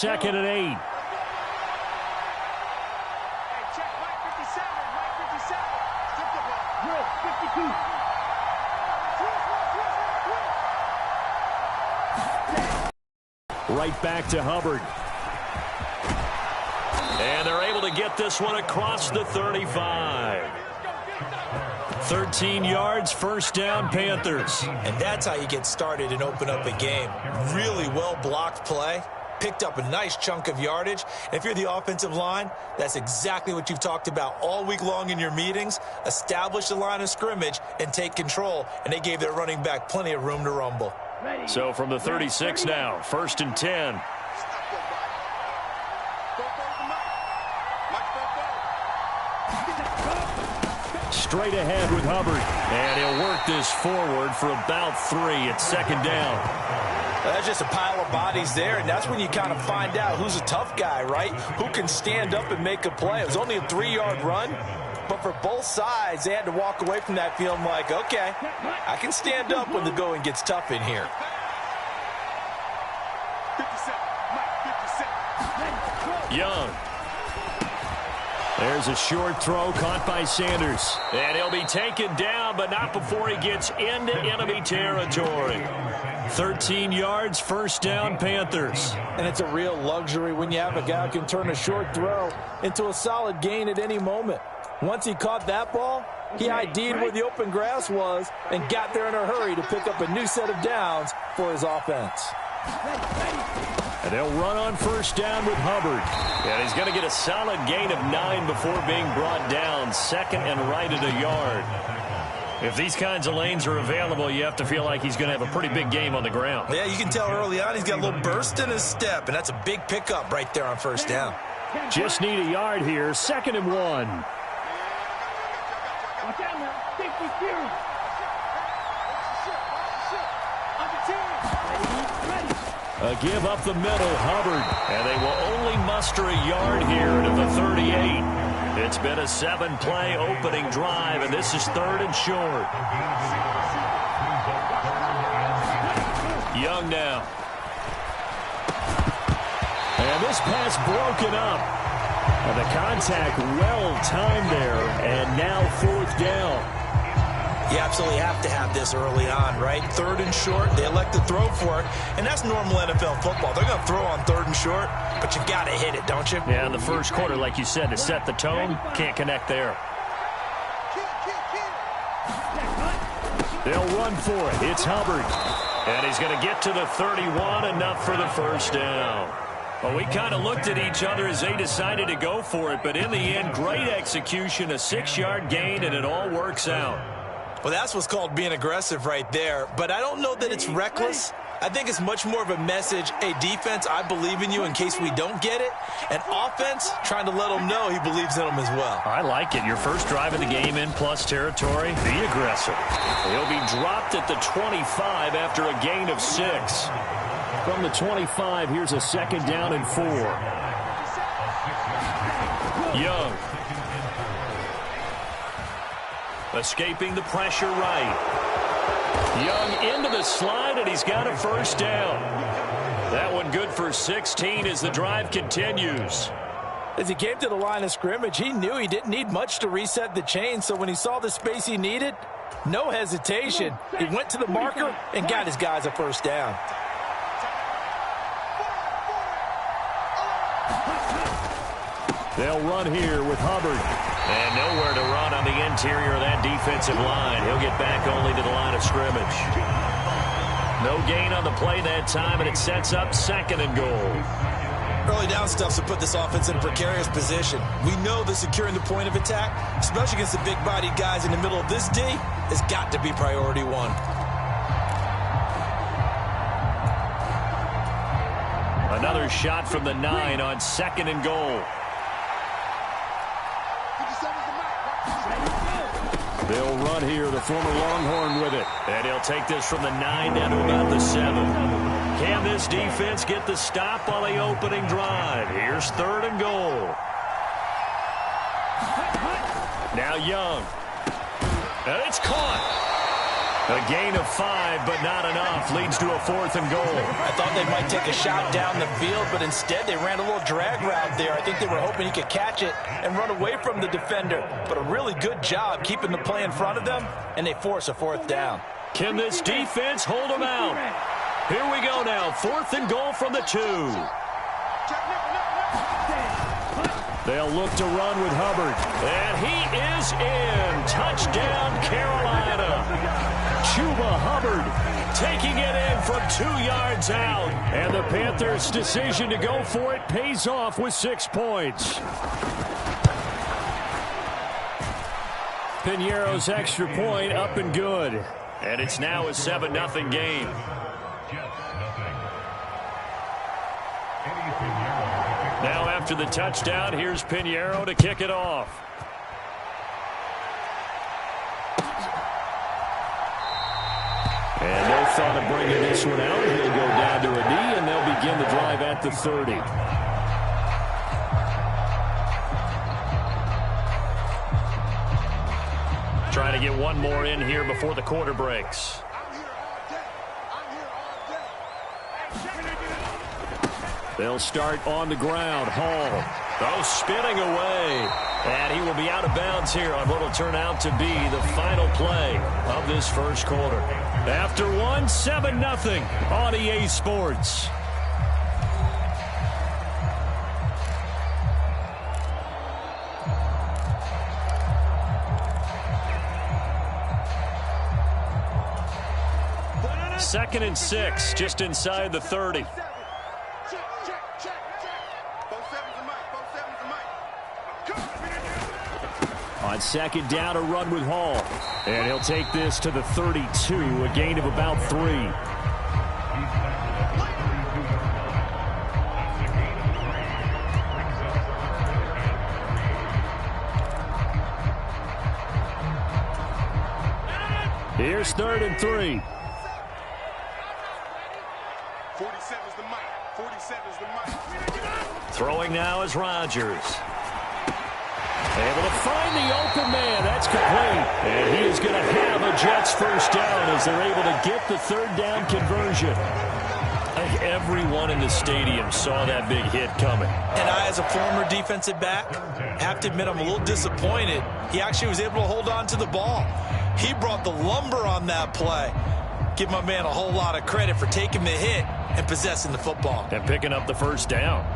Second and 8. Right back to Hubbard. And they're able to get this one across the 35. 13 yards, first down, Panthers. And that's how you get started and open up a game. Really well-blocked play. Picked up a nice chunk of yardage. And if you're the offensive line, that's exactly what you've talked about all week long in your meetings. Establish the line of scrimmage and take control. And they gave their running back plenty of room to rumble. So from the 36 now, first and 10. Straight ahead with Hubbard. And he'll work this forward for about 3. It's second down. That's just a pile of bodies there, and that's when you kind of find out who's a tough guy, right? Who can stand up and make a play. It was only a 3-yard run, but for both sides, they had to walk away from that feeling like, okay, I can stand up when the going gets tough in here. Young. There's a short throw caught by Sanders. And he'll be taken down, but not before he gets into enemy territory. 13 yards, first down, Panthers. And it's a real luxury when you have a guy who can turn a short throw into a solid gain at any moment. Once he caught that ball, he ID'd where the open grass was and got there in a hurry to pick up a new set of downs for his offense. And they'll run on first down with Hubbard. And he's going to get a solid gain of 9 before being brought down. Second and right at a yard. If these kinds of lanes are available, you have to feel like he's going to have a pretty big game on the ground. Yeah, you can tell early on he's got a little burst in his step, and that's a big pickup right there on first down. Just need a yard here. Second and 1. A give up the middle, Hubbard. And they will only muster a yard here to the 38. It's been a 7-play opening drive, and this is third and short. Young now. And this pass broken up. And the contact well timed there, and now fourth down. You absolutely have to have this early on, right? Third and short, they elect to throw for it, and that's normal NFL football. They're going to throw on third and short, but you got to hit it, don't you? Yeah, in the first quarter, like you said, to set the tone, can't connect there. They'll run for it. It's Hubbard. And he's going to get to the 31, enough for the first down. Well, we kind of looked at each other as they decided to go for it, but in the end, great execution, a 6-yard gain, and it all works out. Well, that's what's called being aggressive right there. But I don't know that it's reckless. I think it's much more of a message, hey, defense, I believe in you in case we don't get it. And offense, trying to let them know he believes in them as well. I like it. Your first drive of the game in plus territory, be aggressive. He'll be dropped at the 25 after a gain of 6. From the 25, here's a second down and 4. Young. Escaping the pressure right. Young into the slide, and he's got a first down. That one good for 16 as the drive continues. As he came to the line of scrimmage, he knew he didn't need much to reset the chain, so when he saw the space he needed, no hesitation. He went to the marker and got his guys a first down. They'll run here with Hubbard. And nowhere to run on the interior of that defensive line. He'll get back only to the line of scrimmage. No gain on the play that time, and it sets up second and goal. Early down stuff to put this offense in a precarious position. We know that securing the point of attack, especially against the big-bodied guys in the middle of this D, has got to be priority 1. Another shot from the 9 on second and goal. They'll run here, the former Longhorn with it. And he'll take this from the 9 down to about the 7. Can this defense get the stop on the opening drive? Here's third and goal. Now Young. And it's caught. A gain of 5, but not enough. Leads to a 4th and goal. I thought they might take a shot down the field, but instead they ran a little drag route there. I think they were hoping he could catch it and run away from the defender. But a really good job keeping the play in front of them, and they force a 4th down. Can this defense hold them out? Here we go now. 4th and goal from the 2. They'll look to run with Hubbard. And he is in. Touchdown, Carolina. Chuba Hubbard taking it in from 2 yards out. And the Panthers' decision to go for it pays off with 6 points. Piñeiro's extra point up and good. And it's now a 7-0 game. Now after the touchdown, here's Piñeiro to kick it off. And no thought of bringing this one out. He'll go down to a knee, and they'll begin the drive at the 30. Trying to get one more in here before the quarter breaks. They'll start on the ground. Hall. Oh, spinning away. And he will be out of bounds here on what will turn out to be the final play of this first quarter. After one, 7-0 on EA Sports. Second and 6, just inside the 30. On second down, a run with Hall. And he'll take this to the 32, a gain of about 3. Here's 3rd and 3. 47's the mic. 47's the mic. Throwing now is Rodgers. Able to find the open man. That's complete. And he is going to have a Jets first down as they're able to get the 3rd down conversion. I think everyone in the stadium saw that big hit coming. And I, as a former defensive back, have to admit I'm a little disappointed. He actually was able to hold on to the ball. He brought the lumber on that play. Give my man a whole lot of credit for taking the hit and possessing the football. And picking up the first down.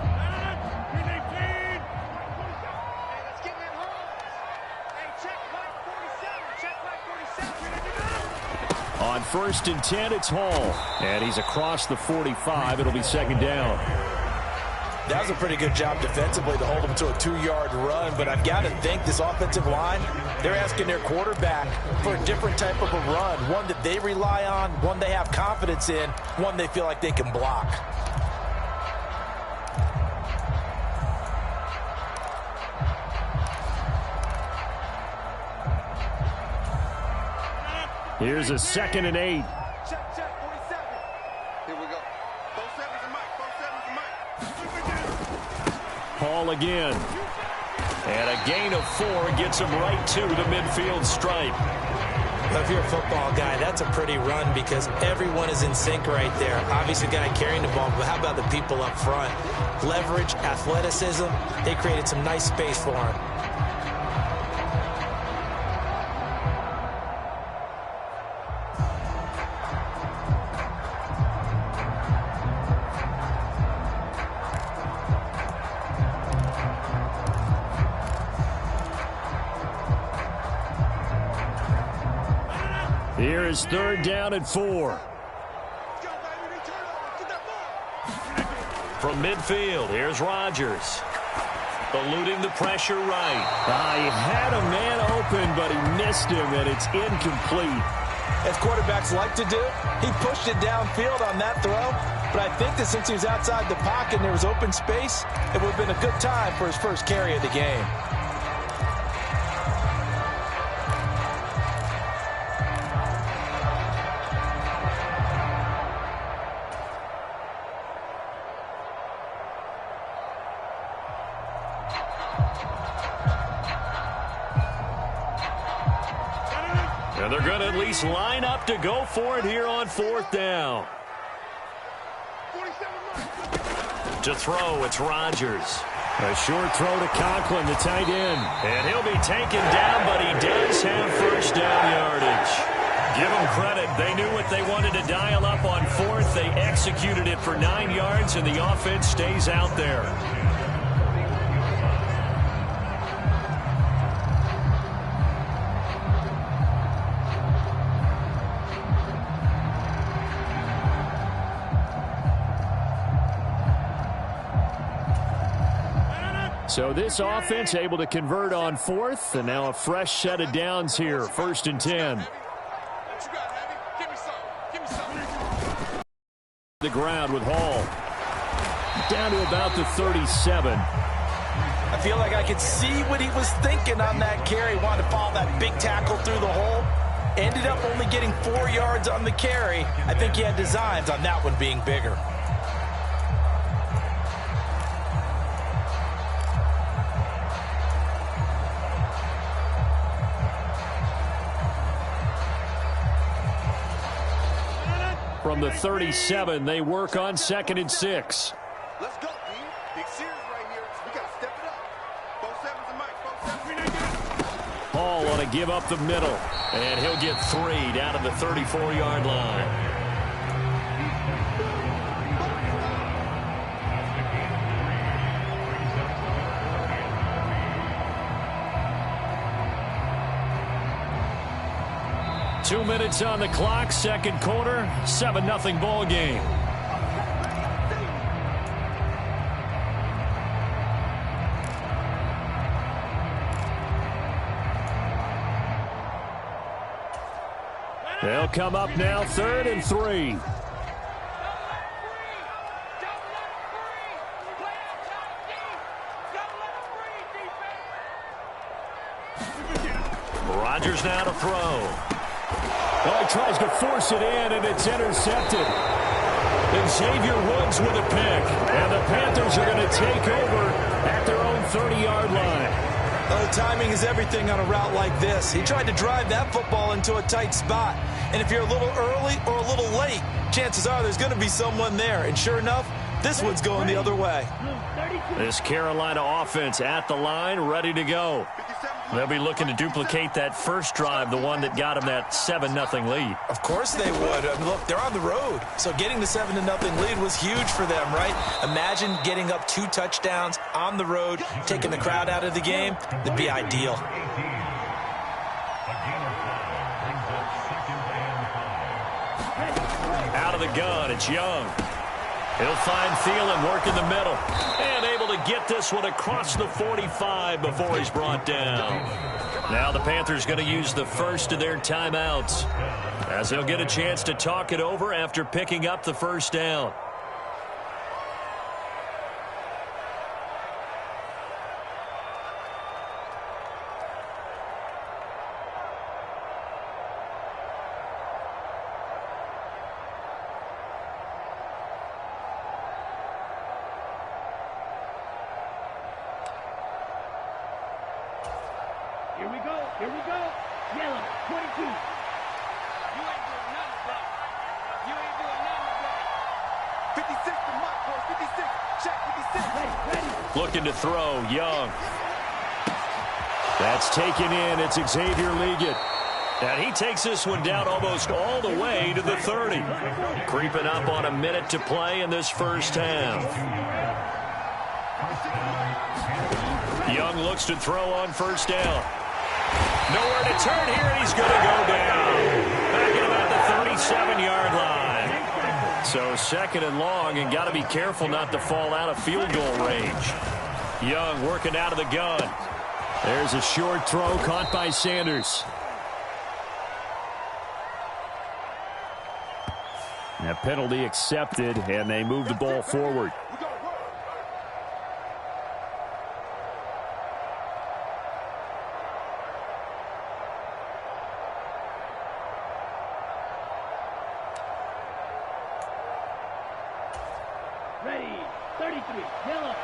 On 1st and 10, it's Hall. And he's across the 45. It'll be 2nd down. That was a pretty good job defensively to hold him to a 2-yard run. But I've got to think this offensive line, they're asking their quarterback for a different type of a run. One that they rely on, one they have confidence in, one they feel like they can block. Here's a 2nd and 8. Check, 47. Here we go. 47's the mic. 47's the mic. Hall again. And a gain of 4 gets him right to the midfield stripe. If you're a football guy, that's a pretty run because everyone is in sync right there. Obviously, the guy carrying the ball, but how about the people up front? Leverage, athleticism, they created some nice space for him. Here is 3rd down and 4. From midfield, here's Rodgers. Eluding the pressure right. He had a man open, but he missed him, and it's incomplete. As quarterbacks like to do, he pushed it downfield on that throw. But I think that since he was outside the pocket and there was open space, it would have been a good time for his first carry of the game. And they're going to at least line up to go for it here on 4th down. To throw, it's Rodgers. A short throw to Conklin, the tight end. And he'll be taken down, but he does have first down yardage. Give them credit. They knew what they wanted to dial up on 4th. They executed it for 9 yards, and the offense stays out there. So this offense able to convert on 4th, and now a fresh set of downs here, 1st and 10. The ground with Hall. Down to about the 37. I feel like I could see what he was thinking on that carry. Wanted to follow that big tackle through the hole. Ended up only getting 4 yards on the carry. I think he had designs on that one being bigger. From the 37, they work on 2nd and 6. Let's go, team. Big series right here. We got to step it up. Both sevens and Mike. Both sevens. Hall on a give up the middle. And he'll get 3 down to the 34-yard line. Two minutes on the clock, second quarter, 7-0 ball game. They'll come up now, 3rd and 3. Rodgers now to throw. Oh, he tries to force it in, and it's intercepted. And Xavier Woods with a pick. And the Panthers are going to take over at their own 30-yard line. Oh, timing is everything on a route like this. He tried to drive that football into a tight spot. And if you're a little early or a little late, chances are there's going to be someone there. And sure enough, this one's going the other way. This Carolina offense at the line, ready to go. They'll be looking to duplicate that first drive, the one that got them that 7-0 lead. Of course they would. I mean, look, they're on the road. So getting the 7-0 lead was huge for them, right? Imagine getting up 2 touchdowns on the road, taking the crowd out of the game. That'd be ideal. Out of the gun, it's Young. He'll find Thielen working the middle. And able to get this one across the 45 before he's brought down. Now the Panthers going to use the first of their timeouts, as they'll get a chance to talk it over after picking up the first down. Here we go. Here we go. Yellow, 22. You ain't doing nothing, bro. You ain't doing nothing, bro. 56 to Mike, boys. 56. Check 56. Ready. Looking to throw, Young. That's taken in. It's Xavier Leggett. And he takes this one down almost all the way to the 30. Creeping up on a minute to play in this first half. Young looks to throw on first down. Nowhere to turn here, and he's going to go down. Back at about the 37-yard line. So 2nd and long, and got to be careful not to fall out of field goal range. Young working out of the gun. There's a short throw caught by Sanders. A penalty accepted, and they move the ball forward. Ready. 33. Yellow.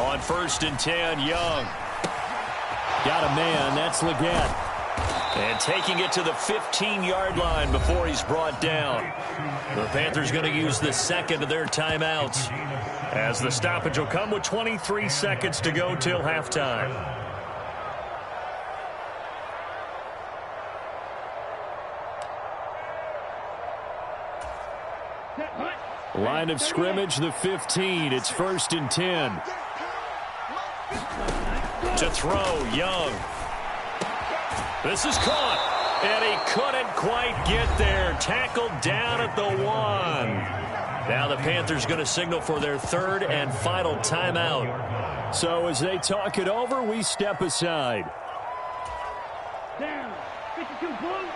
On 1st and 10, Young. Got a man. That's Leggett. And taking it to the 15-yard line before he's brought down. The Panthers going to use the second of their timeouts, as the stoppage will come with 23 seconds to go till halftime. Line of scrimmage, the 15. It's 1st and 10. To throw, Young. This is caught, and he couldn't quite get there. Tackled down at the 1. Now the Panthers going to signal for their 3rd and final timeout. So as they talk it over, we step aside. Down. 52 points.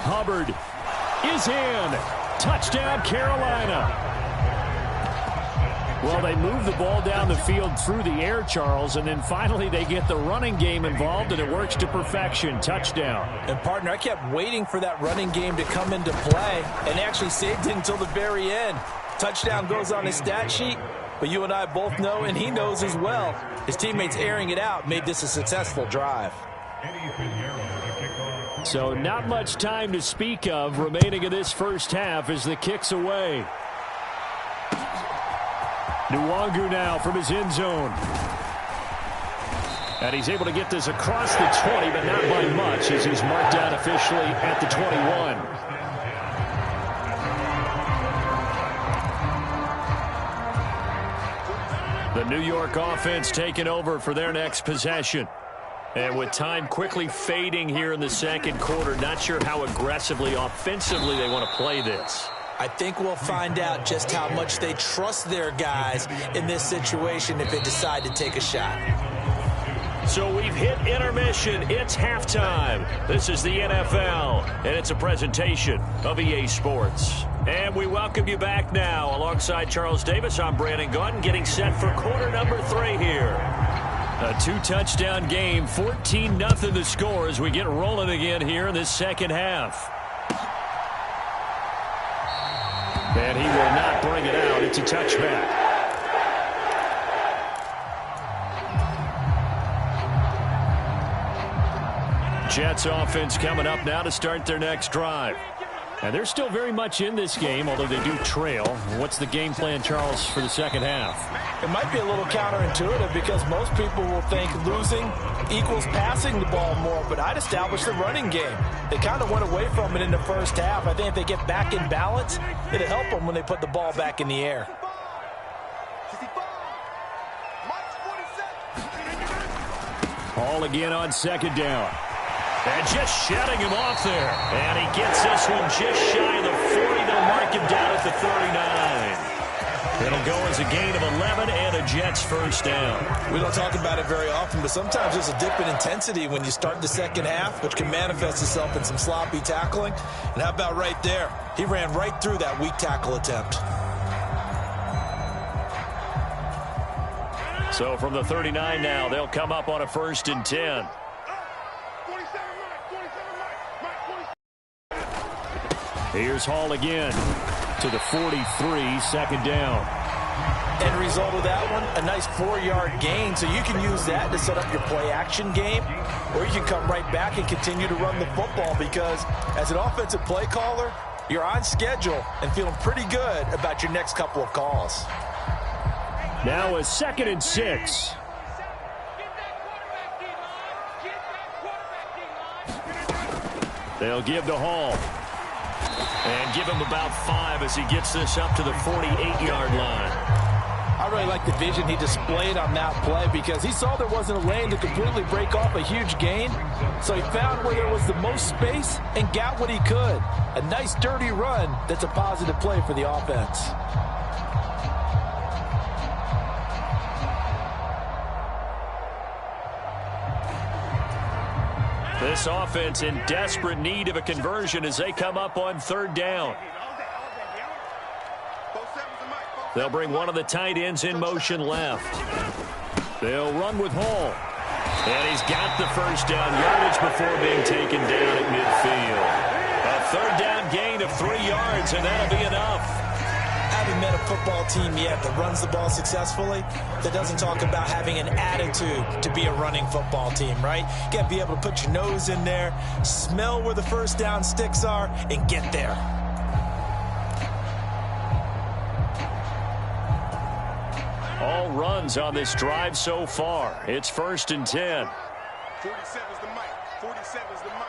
Hubbard is in. Touchdown, Carolina. Well, they move the ball down the field through the air, Charles, and then finally they get the running game involved, and it works to perfection. Touchdown. And, partner, I kept waiting for that running game to come into play, and they actually saved it until the very end. Touchdown goes on his stat sheet, but you and I both know, and he knows as well, his teammates airing it out made this a successful drive. So not much time to speak of remaining in this first half as the kick's away. Nwangu now from his end zone. And he's able to get this across the 20, but not by much, as he's marked down officially at the 21. The New York offense taking over for their next possession. And with time quickly fading here in the second quarter, not sure how aggressively, offensively they want to play this. I think we'll find out just how much they trust their guys in this situation if they decide to take a shot. So we've hit intermission. It's halftime. This is the NFL, and it's a presentation of EA Sports. And we welcome you back now. Alongside Charles Davis, I'm Brandon Gaudin, getting set for quarter number 3 here. A 2-touchdown game, 14-0 the score as we get rolling again here in this second half. And he will not bring it out. It's a touchback. Jets offense coming up now to start their next drive. And they're still very much in this game, although they do trail. What's the game plan, Charles, for the second half? It might be a little counterintuitive because most people will think losing equals passing the ball more, but I'd establish the running game. They kind of went away from it in the first half. I think if they get back in balance, it'll help them when they put the ball back in the air. All again on second down. And just shutting him off there. And he gets this one just shy of the 40. They'll mark him down at the 39. It'll go as a gain of 11 and a Jets first down. We don't talk about it very often, but sometimes there's a dip in intensity when you start the second half, which can manifest itself in some sloppy tackling. And how about right there? He ran right through that weak tackle attempt. So from the 39 now, they'll come up on a 1st and 10. Here's Hall again to the 43, second down. End result of that one, a nice 4-yard gain. So you can use that to set up your play-action game, or you can come right back and continue to run the football because as an offensive play caller, you're on schedule and feeling pretty good about your next couple of calls. Now a 2nd and 6. They'll give to Hall. And give him about 5 as he gets this up to the 48-yard line. I really like the vision he displayed on that play because he saw there wasn't a lane to completely break off a huge gain. So he found where there was the most space and got what he could. A nice dirty run that's a positive play for the offense. This offense in desperate need of a conversion as they come up on 3rd down. They'll bring one of the tight ends in motion left. They'll run with Hall. And he's got the first down yardage before being taken down at midfield. A third down gain of 3 yards, and that'll be enough. Haven't met a football team yet that runs the ball successfully that doesn't talk about having an attitude to be a running football team, right? You got to be able to put your nose in there, smell where the first down sticks are, and get there. All runs on this drive so far. It's 1st and 10. 47's the mic. 47's the mic.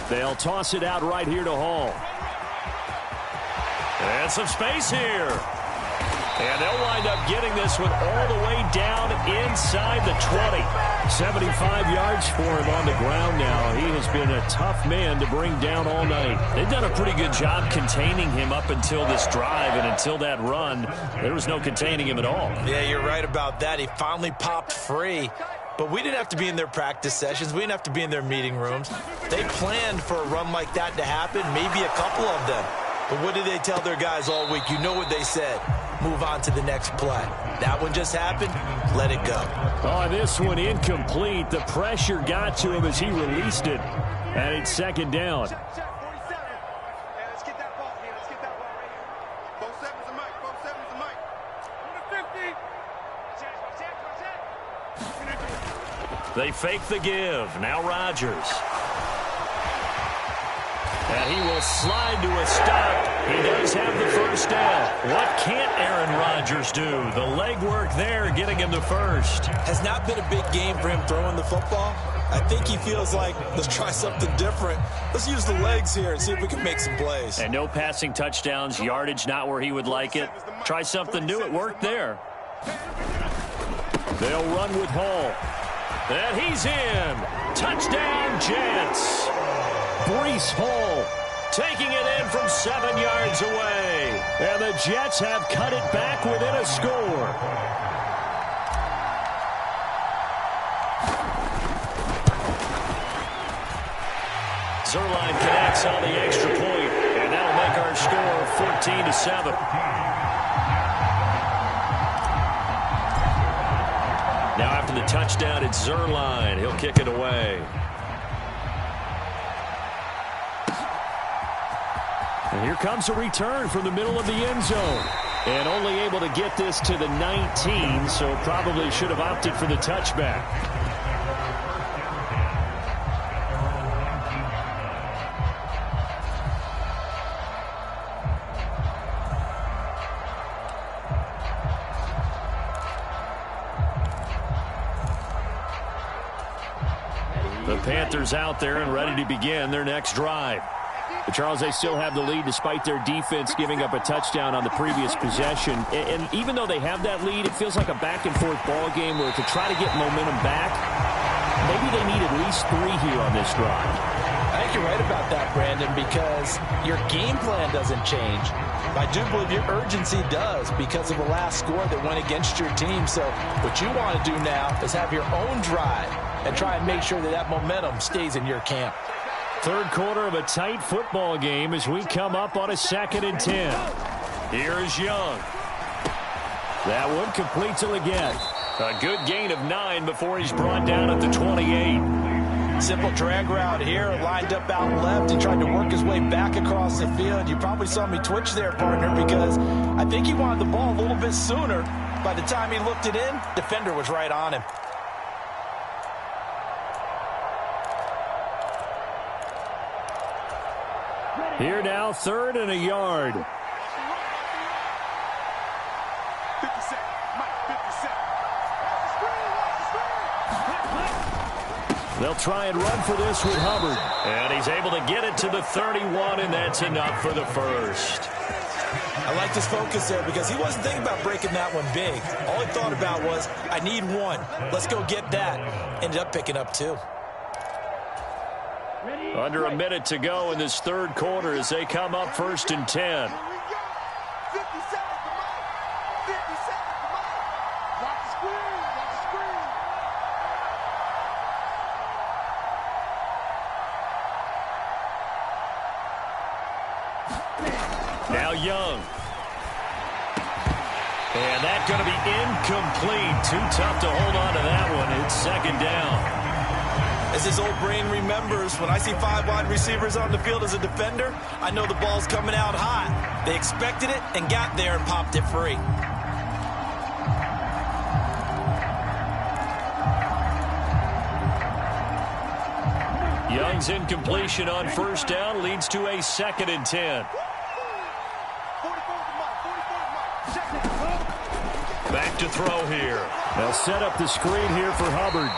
They'll toss it out right here to Hall. And some space here. And they'll wind up getting this one all the way down inside the 20. 75 yards for him on the ground now. He has been a tough man to bring down all night. They've done a pretty good job containing him up until this drive, and until that run, there was no containing him at all. Yeah, you're right about that. He finally popped free. But we didn't have to be in their practice sessions. We didn't have to be in their meeting rooms. They planned for a run like that to happen, maybe a couple of them. But what did they tell their guys all week? You know what they said. Move on to the next play. That one just happened. Let it go. Oh, this one incomplete. The pressure got to him as he released it. And it's 2nd down. Check, 47. Hey, let's get that ball here. Let's get that ball right here. 47's the mic. 47's the mic. 50. Check. They fake the give. Now Rodgers. And he will slide to a stop. He does have the first down. What can't Aaron Rodgers do? The legwork there getting him the first. Has not been a big game for him throwing the football. I think he feels like, let's try something different. Let's use the legs here and see if we can make some plays. And no passing touchdowns, yardage not where he would like it. Try something new. It worked there. They'll run with Hall. And he's in. Touchdown, Jets. Breece Hall taking it in from 7 yards away. And the Jets have cut it back within a score. Zerline connects on the extra point, and that'll make our score 14-7. Now after the touchdown, it's Zerline. He'll kick it away. And here comes a return from the middle of the end zone. And only able to get this to the 19, so probably should have opted for the touchback. The Panthers out there and ready to begin their next drive. But Charles, they still have the lead despite their defense giving up a touchdown on the previous possession. And even though they have that lead, it feels like a back-and-forth ball game where to try to get momentum back, maybe they need at least 3 here on this drive. I think you're right about that, Brandon, because your game plan doesn't change. I do believe your urgency does because of the last score that went against your team. So what you want to do now is have your own drive and try and make sure that that momentum stays in your camp. Third quarter of a tight football game as we come up on a 2nd and 10. Here is Young. That one complete till again. A good gain of 9 before he's brought down at the 28. Simple drag route here, lined up out left and tried to work his way back across the field. You probably saw me twitch there, partner, because I think he wanted the ball a little bit sooner. By the time he looked it in, defender was right on him. Here now, 3rd and a yard. 50 seconds. Mike, 50 seconds. They'll try and run for this with Hubbard. And he's able to get it to the 31, and that's enough for the first. I like his focus there because he wasn't thinking about breaking that one big. All he thought about was, I need 1. Let's go get that. Ended up picking up 2. Under a minute to go in this third quarter as they come up 1st and 10. Here we go. 50 seconds to Mike. 50 seconds to Mike. Watch the screen. Watch the screen. Now Young. And And that's going to be incomplete. Too tough to hold on to that one. It's second down. As his old brain remembers, when I see 5 wide receivers on the field as a defender, I know the ball's coming out hot. They expected it and got there and popped it free. Young's incompletion on first down leads to a 2nd and 10. Back to throw here. They'll set up the screen here for Hubbard.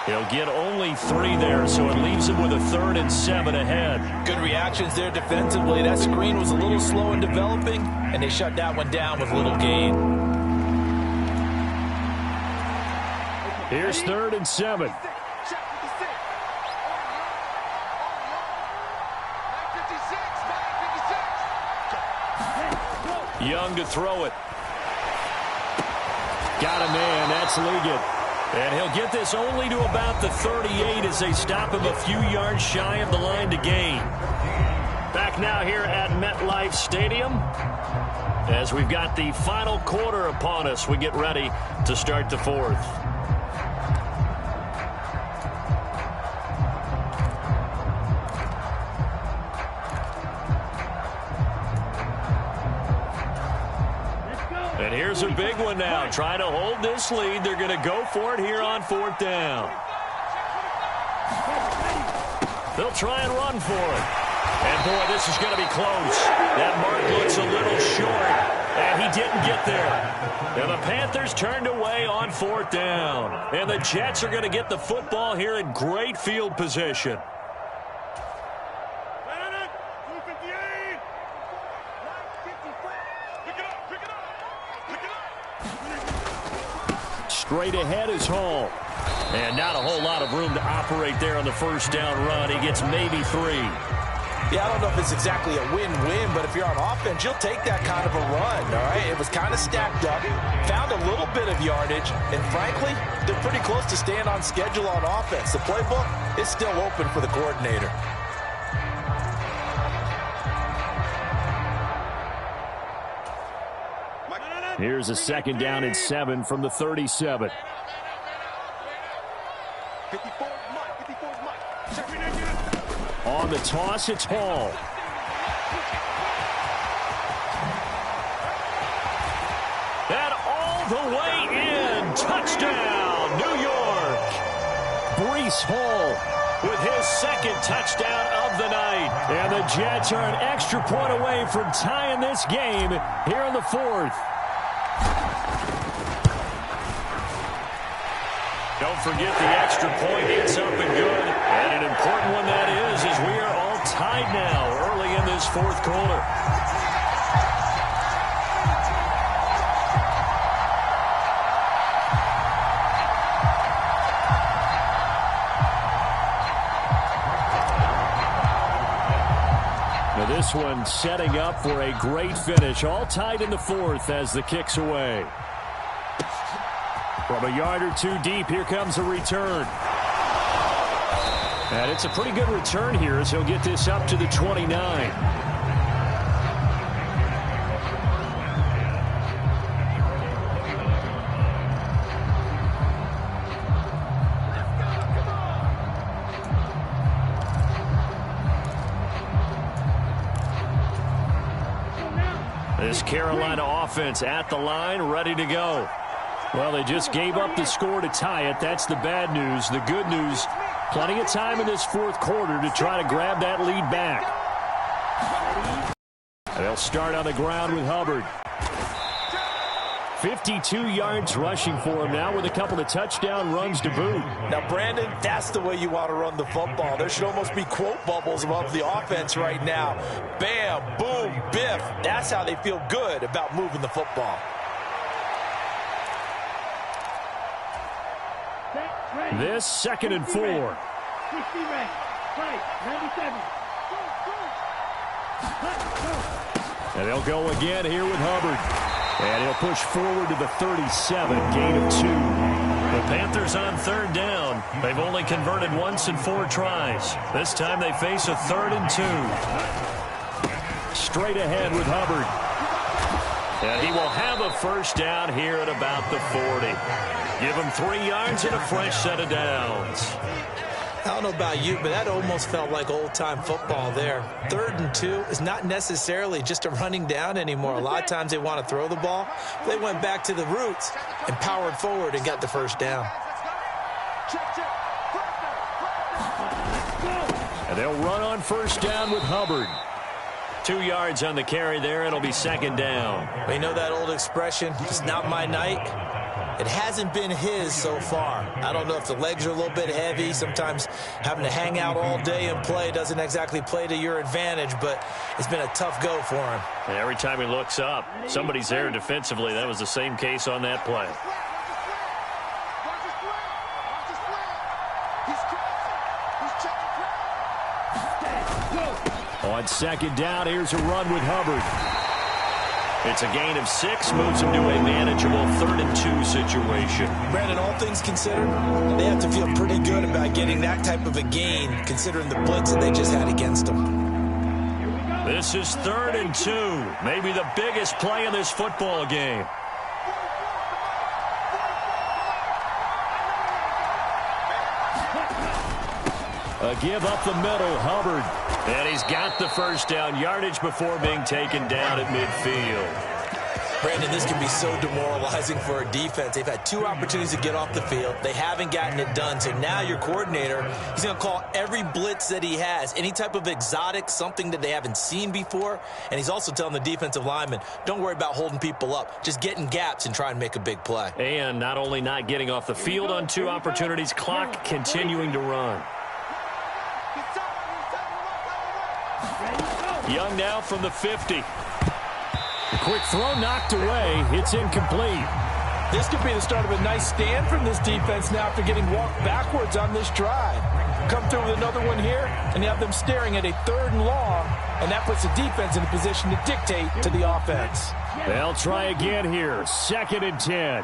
He'll get only 3 there, so it leaves him with a 3rd and 7 ahead. Good reactions there defensively. That screen was a little slow in developing, and they shut that one down with little gain. Here's 3rd and 7. Young to throw it. Got a man. That's Liggett. And he'll get this only to about the 38 as they stop him a few yards shy of the line to gain. Back now here at MetLife Stadium as we've got the final quarter upon us. We get ready to start the 4th. And here's a big one now. Trying to hold this lead. They're going to go for it here on 4th down. They'll try and run for it. And, boy, this is going to be close. That mark looks a little short, and he didn't get there. And the Panthers turned away on 4th down. And the Jets are going to get the football here in great field position. Straight ahead is Hall. And not a whole lot of room to operate there on the first down run. He gets maybe 3. Yeah, I don't know if it's exactly a win-win, but if you're on offense, you'll take that kind of a run, all right? It was kind of stacked up, found a little bit of yardage, and frankly, they're pretty close to staying on schedule on offense. The playbook is still open for the coordinator. Here's a 2nd down and 7 from the 37. On the toss, it's Hall. And all the way in. Touchdown, New York. Breece Hall with his 2nd touchdown of the night. And the Jets are an extra point away from tying this game here in the 4th. Don't forget the extra point. It's up and good. And an important one that is, as we are all tied now early in this 4th quarter. Now this one setting up for a great finish. All tied in the 4th as the kick's away. From a yard or 2 deep, here comes a return. And it's a pretty good return here as he'll get this up to the 29. This Carolina offense at the line, ready to go. Well, they just gave up the score to tie it. That's the bad news. The good news, plenty of time in this 4th quarter to try to grab that lead back. They'll start on the ground with Hubbard. 52 yards rushing for him now with a couple of touchdown runs to boot. Now, Brandon, that's the way you want to run the football. There should almost be quote bubbles above the offense right now. Bam, boom, biff. That's how they feel good about moving the football. This 2nd and 4. 60 ready. Right, 97. And they'll go again here with Hubbard. And he'll push forward to the 37, gain of 2. The Panthers on 3rd down. They've only converted once in 4 tries. This time they face a 3rd and 2. Straight ahead with Hubbard. And he will have a first down here at about the 40. Give him 3 yards and a fresh set of downs. I don't know about you, but that almost felt like old-time football there. 3rd and 2 is not necessarily just a running down anymore. A lot of times they want to throw the ball. They went back to the roots and powered forward and got the first down. And they'll run on first down with Hubbard. 2 yards on the carry there. It'll be 2nd down. You know that old expression, it's not my night? It hasn't been his so far. I don't know if the legs are a little bit heavy. Sometimes having to hang out all day and play doesn't exactly play to your advantage, but it's been a tough go for him. And every time he looks up, somebody's there defensively. That was the same case on that play. On 2nd down, here's a run with Hubbard. It's a gain of 6, moves him to a manageable 3rd and 2 situation. Brandon, all things considered, they have to feel pretty good about getting that type of a gain, considering the blitz that they just had against them. This is 3rd and 2, maybe the biggest play in this football game. A give up the middle, Hubbard. And he's got the first down, yardage before being taken down at midfield. Brandon, this can be so demoralizing for a defense. They've had 2 opportunities to get off the field. They haven't gotten it done. So now your coordinator, he's going to call every blitz that he has, any type of exotic, something that they haven't seen before. And he's also telling the defensive lineman, don't worry about holding people up. Just get in gaps and try and make a big play. And not only not getting off the field on 2 opportunities, clock continuing to run. Young now from the 50. A quick throw knocked away. It's incomplete. This could be the start of a nice stand from this defense now after getting walked backwards on this drive. Come through with another one here, and you have them staring at a 3rd and long, and that puts the defense in a position to dictate to the offense. They'll try again here. 2nd and 10.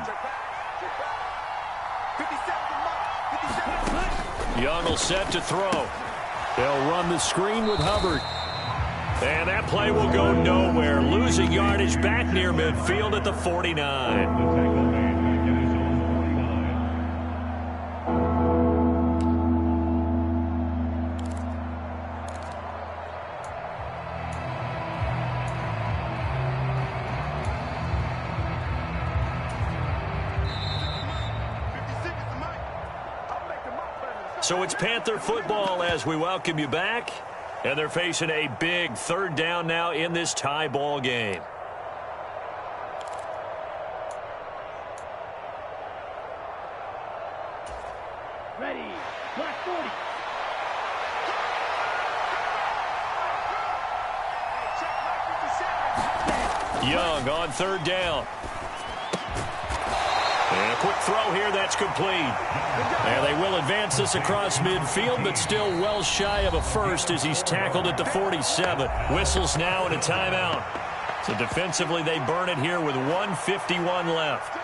Young will set to throw. They'll run the screen with Hubbard. And that play will go nowhere. Losing yardage back near midfield at the 49. So it's Panther football as we welcome you back. And they're facing a big 3rd down now in this tie ball game. Ready. Black 40. Young on 3rd down. And a quick throw here, that's complete. And they will advance this across midfield, but still well shy of a first as he's tackled at the 47. Whistles now and a timeout. So defensively, they burn it here with 1:51 left.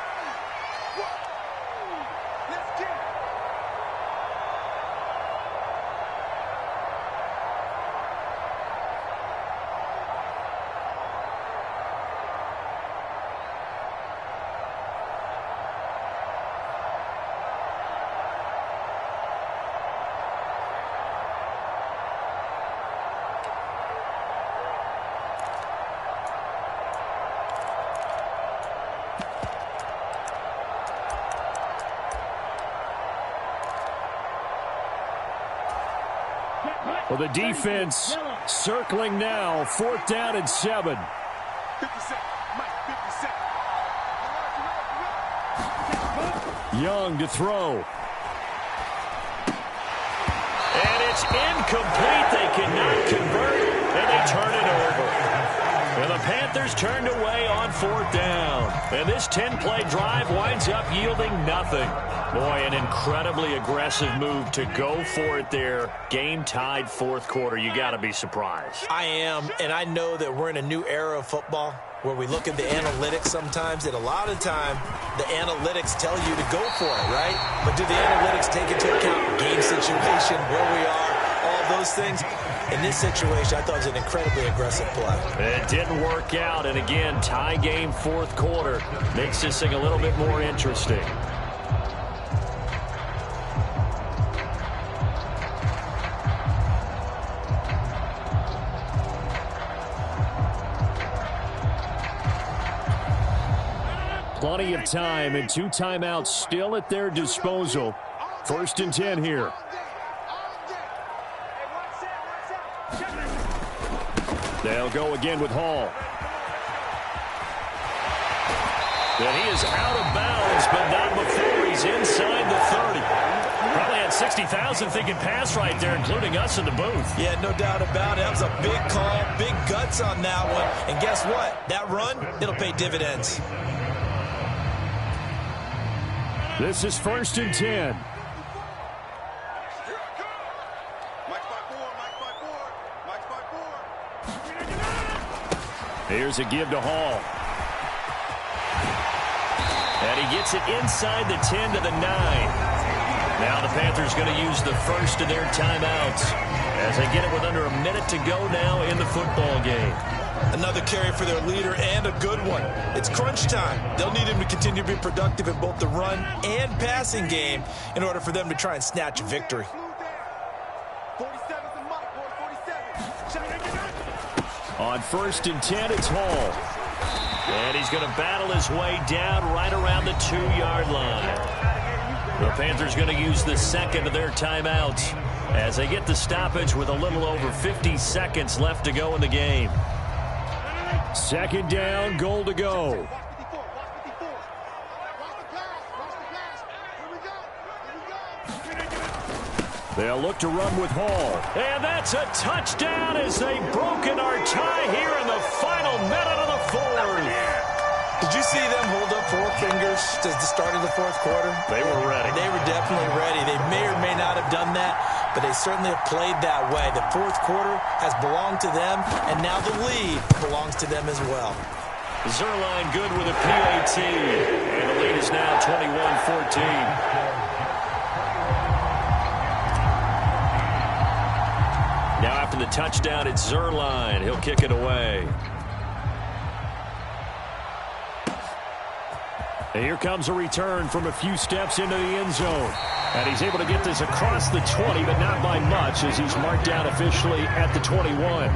Well, the defense circling now. 4th down and 7. Young to throw. And it's incomplete. They cannot convert, and they turn it over. And the Panthers turned away on 4th down. And this 10-play drive winds up yielding nothing. Boy, an incredibly aggressive move to go for it there. Game tied 4th quarter. You got to be surprised. I am, and I know that we're in a new era of football where we look at the analytics sometimes, and a lot of time the analytics tell you to go for it, right? But do the analytics take into account game situation, where we are, all of those things. In this situation, I thought it was an incredibly aggressive play. It didn't work out, and again, tie game, fourth quarter. Makes this thing a little bit more interesting. Plenty of time and 2 timeouts still at their disposal. 1st and 10 here. They'll go again with Hall. And he is out of bounds, but not before he's inside the 30. Probably had 60,000 thinking pass right there, including us in the booth. Yeah, no doubt about it. That was a big call, big guts on that one. And guess what? That run, it'll pay dividends. This is 1st and 10. Here's a give to Hall. And he gets it inside the 10 to the 9. Now the Panthers going to use the first of their timeouts as they get it with under a minute to go now in the football game. Another carry for their leader and a good one. It's crunch time. They'll need him to continue to be productive in both the run and passing game in order for them to try and snatch a victory. On 1st and 10, it's Hall. And he's going to battle his way down right around the 2-yard line. The Panthers going to use the second of their timeouts as they get the stoppage with a little over 50 seconds left to go in the game. 2nd down, goal to go. They'll look to run with Hall. And that's a touchdown as they've broken our tie here in the final minute of the 4th. Did you see them hold up 4 fingers at the start of the 4th quarter? They were ready. They were definitely ready. They may or may not have done that, but they certainly have played that way. The 4th quarter has belonged to them, and now the lead belongs to them as well. Zerline good with a PAT, and the lead is now 21-14. Now after the touchdown, it's Zerline. He'll kick it away. And here comes a return from a few steps into the end zone. And he's able to get this across the 20, but not by much as he's marked down officially at the 21.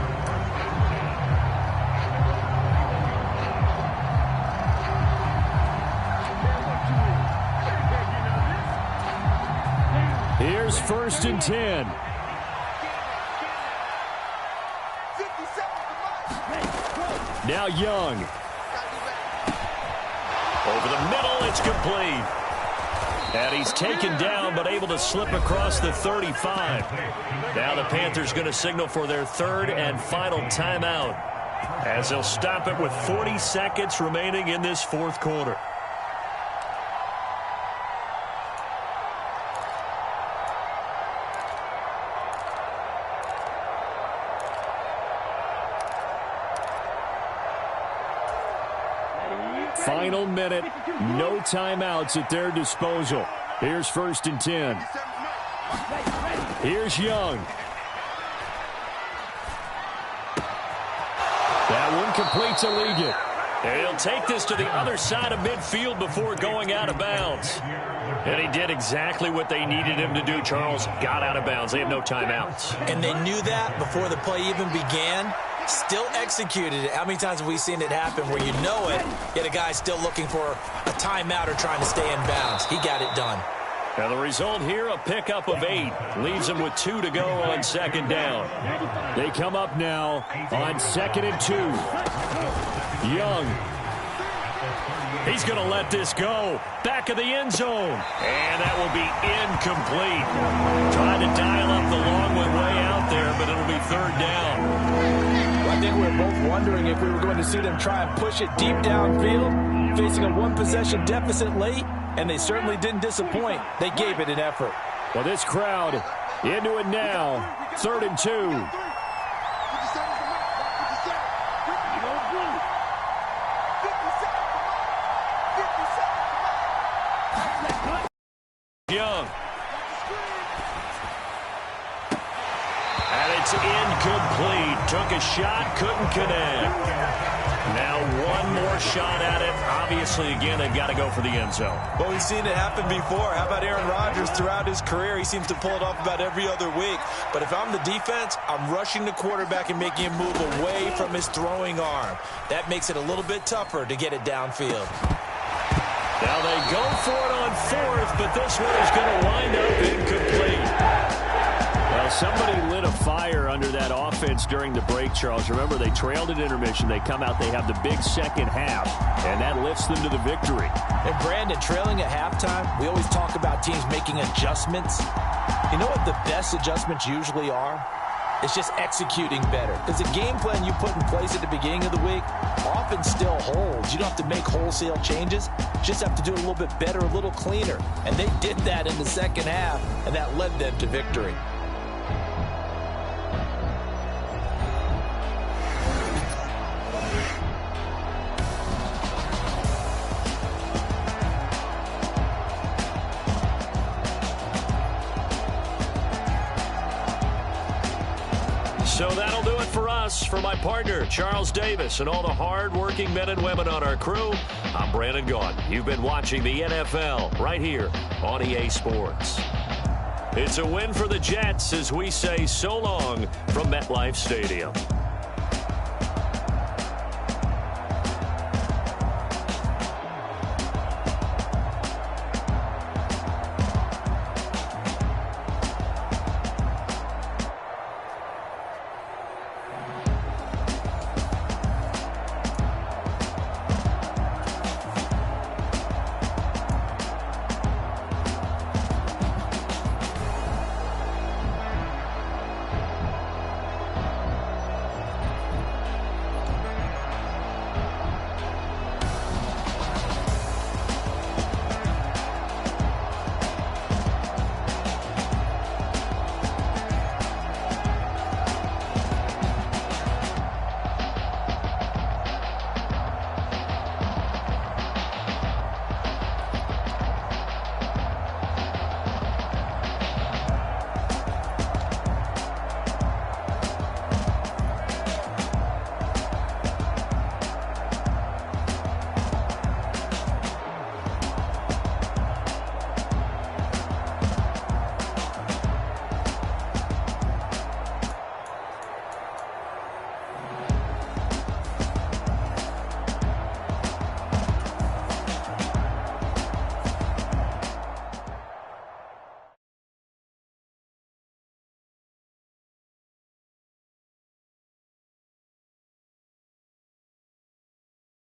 Here's 1st and 10. Now Young. Over the middle, it's complete. And he's taken down, but able to slip across the 35. Now the Panthers going to signal for their 3rd and final timeout as they'll stop it with 40 seconds remaining in this 4th quarter. Final minute, no timeouts at their disposal. Here's 1st and 10. Here's Young. That one completes a lead. And he'll take this to the other side of midfield before going out of bounds. And he did exactly what they needed him to do, Charles. Got out of bounds. They have no timeouts. And they knew that before the play even began. Still executed it. How many times have we seen it happen where you know it, yet a guy's still looking for a timeout or trying to stay in bounds? He got it done. Now the result here, a pickup of 8. Leaves them with 2 to go on 2nd down. They come up now on 2nd and 2. Young. He's going to let this go. Back of the end zone. And that will be incomplete. Trying to dial up the long one way out there, but it'll be 3rd down. I think we were both wondering if we were going to see them try and push it deep downfield, facing a 1-possession deficit late, and they certainly didn't disappoint. They gave it an effort. Well, this crowd into it now. 3rd and 2. Young. It's incomplete. Took a shot, couldn't connect. Now one more shot at it. Obviously, again, they've got to go for the end zone. Well, we've seen it happen before. How about Aaron Rodgers throughout his career? He seems to pull it off about every other week. But if I'm the defense, I'm rushing the quarterback and making him move away from his throwing arm. That makes it a little bit tougher to get it downfield. Now they go for it on fourth, but this one is going to wind up incomplete. Well, somebody lit a fire under that offense during the break, Charles. Remember, they trailed at intermission. They come out, they have the big second half, and that lifts them to the victory. And Brandon, trailing at halftime, we always talk about teams making adjustments. You know what the best adjustments usually are? It's just executing better. Because the game plan you put in place at the beginning of the week often still holds. You don't have to make wholesale changes. You just have to do it a little bit better, a little cleaner. And they did that in the second half, and that led them to victory. So that'll do it for us. For my partner, Charles Davis, and all the hard-working men and women on our crew, I'm Brandon Gaudin. You've been watching the NFL right here on EA Sports. It's a win for the Jets as we say so long from MetLife Stadium.